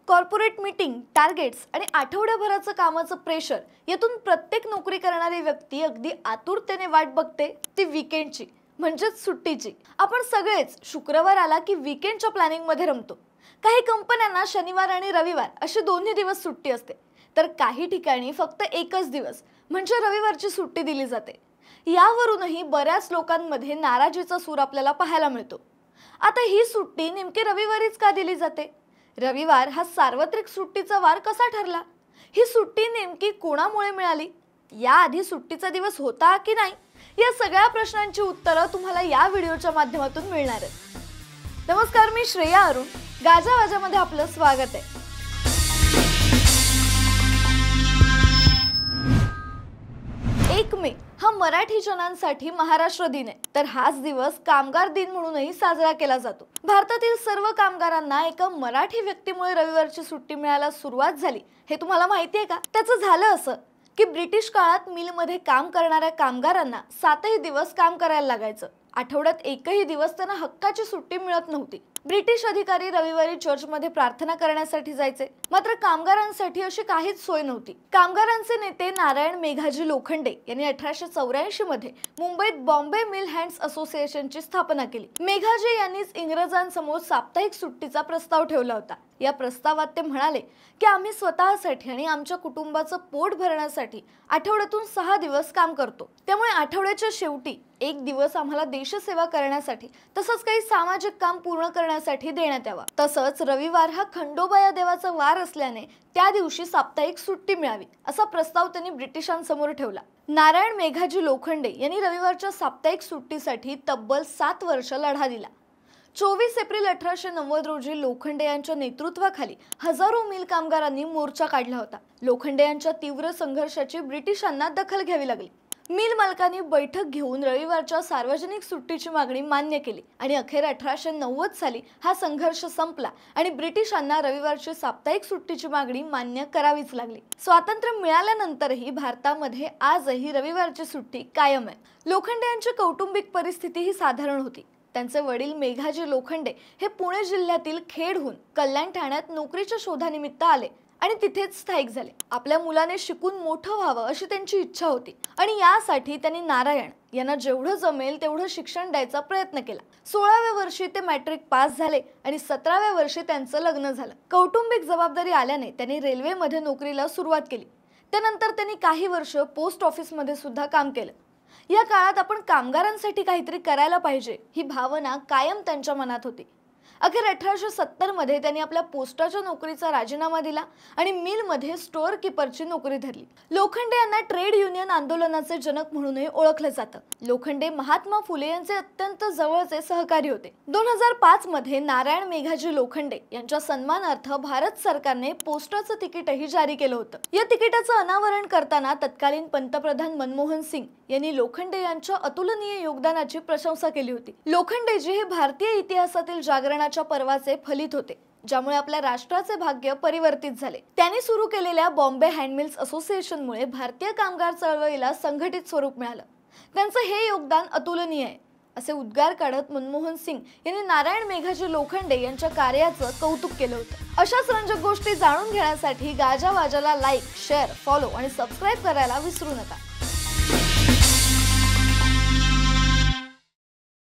Corporate meeting, targets आणि आठवड्याभराचं कामाचं pressure यातून प्रत्येक नोकरी करणारी व्यक्ती अगदी आतुरतेने वाट बघते ती वीकेंडची, म्हणजेच सुट्टीची। आपण सगळेच शुक्रवार आला की वीकेंडच्या प्लॅनिंग मध्ये रमतो। काही कंपन्यांना शनिवार आणि रविवार असे दोन्ही दिवस सुट्टी असते, तर काही ठिकाणी फक्त एकच दिवस म्हणजे रविवारची सुट्टी दिली जाते। यावरूनही बऱ्याच लोकांमध्ये नाराजीचा सूर आपल्याला पाहायला मिळतो। आता ही सुट्टी नेमकी रविवारीच का दिली जाते? रविवार हा सार्वत्रिक सुट्टीचा वार कसा ठरला? ही सुट्टी नेमकी कोणामुळे मिळाली? याआधी सुट्टीचा दिवस होता की नाही? या सगळ्या प्रश्नांची उत्तरं तुम्हाला या व्हिडिओच्या माध्यमातून मिळणार आहेत। नमस्कार, मी श्रेया अरुण, गाजावाजामध्ये आपलं स्वागत आहे। 1 मे हा मराठी जनांसाठी महाराष्ट्र दिन आहे, तर हाच दिवस कामगार दिन म्हणूनही साजरा केला जातो। भारतातील सर्व कामगारांना एका मराठी व्यक्तीमुळे रविवारची सुट्टी मिळायला सुरुवात झाली हे तुम्हाला माहिती आहे का? त्याचं झालं असं की ब्रिटिश काळात मिलमध्ये काम करणाऱ्या कामगारांना 7ही दिवस काम करायला लागायचं। आठवड्यात एकही दिवस त्यांना हक्काची सुट्टी मिळत नव्हती। ब्रिटिश अधिकारी रविवारी चर्चमध्ये प्रार्थना करण्यासाठी जायचे, मात्र कामगारांसाठी अशी काहीच सोय नव्हती। कामगारांचे नेते नारायण मेघाजी लोखंडे यांनी 1884 मध्ये मुंबईत बॉम्बे मिल हँड्स असोसिएशनची स्थापना केली। मेघाजी यांनीच इंग्रजांसमोर साप्ताहिक सुट्टीचा प्रस्ताव ठेवला होता। या प्रस्तावात ते म्हणाले की आम्ही स्वतःसाठी आणि आमच्या कुटुंबाचं पोट भरण्यासाठी आठवड्यातून 6 दिवस काम करतो, त्यामुळे आठवड्याच्या शेवटी एक दिवस आम्हाला देशसेवा करण्यासाठी तसंच काही सामाजिक काम पूर्ण करण्यासाठी देण्यात यावा। तसंच रविवार हा खंडोबा या देवाचा वार असल्याने त्या दिवशी साप्ताहिक सुट्टी मिळावी असा प्रस्ताव त्यांनी ब्रिटिशांसमोर ठेवला। नारायण मेघाजी लोखंडे यांनी रविवारच्या साप्ताहिक सुट्टीसाठी तब्बल 7 वर्ष लढा दिला। 24 एप्रिल 1890 रोजी लोखंडे यांच्या नेतृत्वाखाली हजारो मिल कामगारांनी मोर्चा काढला होता। लोखंडे यांच्या तीव्र संघर्षाची ब्रिटिशांना दखल घ्यावी लागली। मिल मालकांनी बैठक घेऊन रविवारच्या सार्वजनिक सुट्टीची मागणी मान्य केली आणि अखेर 1890 साली हा संघर्ष संपला आणि ब्रिटिशांना रविवारची साप्ताहिक सुट्टीची मागणी मान्य करावीच लागली। स्वातंत्र्य मिळाल्यानंतरही भारतामध्ये आजही रविवारची सुट्टी कायम आहे। लोखंडे यांची कौटुंबिक परिस्थिती ही साधारण होती। त्यांचे वडील मेघाजी लोखंडे हे पुणे जिल्ह्यातील खेडहून कल्याण ठाण्यात नोकरीच्या शोधानिमित्त आले आणि तिथेच स्थायिक झाले। आपल्या मुलाने शिकून मोठं व्हावं अशी त्यांची इच्छा होती आणि यासाठी त्यांनी नारायण यांना जेवढं जमेल तेवढं शिक्षण द्यायचा प्रयत्न केला। 16व्या वर्षी ते मॅट्रिक पास झाले आणि 17व्या वर्षी त्यांचं लग्न झालं। कौटुंबिक जबाबदारी आल्याने त्यांनी रेल्वेमध्ये नोकरीला सुरुवात केली। त्यानंतर त्यांनी काही वर्ष पोस्ट ऑफिसमध्ये सुद्धा काम केलं। या काळात आपण कामगारांसाठी काहीतरी करायला पाहिजे ही भावना कायम त्यांच्या मनात होती। अखेर 1870 मध्ये त्यांनी आपल्या पोस्टाच्या नोकरीचा राजीनामा दिला आणि मिलमध्ये स्टोअर कीपरची नोकरी धरली। लोखंडे यांना ट्रेड युनियन आंदोलनाचे जनक म्हणूनही ओळखलं जातं। लोखंडे महात्मा फुले यांचे अत्यंत जवळचे सहकारी होते। 2005 मध्ये नारायण मेघाजी लोखंडे यांच्या सन्मानार्थ भारत सरकारने पोस्टाचं तिकीटही जारी केलं होतं। या तिकिटाचं अनावरण करताना तत्कालीन पंतप्रधान मनमोहन सिंग यांनी लोखंडे यांच्या अतुलनीय योगदानाची प्रशंसा केली होती। लोखंडेजी हे भारतीय इतिहासातील जागरणाच्या पर्वाचे फलित होते, ज्यामुळे आपल्या राष्ट्राचे भाग्य परिवर्तित झाले। त्यांनी सुरू केलेल्या बॉम्बे हँडमिल्स असोसिएशनमुळे भारतीय कामगार चळवळीला संघटित स्वरूप मिळालं। त्यांचं हे योगदान अतुलनीय आहे असे उद्गार काढत मनमोहन सिंग यांनी नारायण मेघाजी लोखंडे यांच्या कार्याचं कौतुक केलं होतं। अशाच रंजक गोष्टी जाणून घेण्यासाठी गाजावाजाला लाईक, शेअर, फॉलो आणि सबस्क्राईब करायला विसरू नका।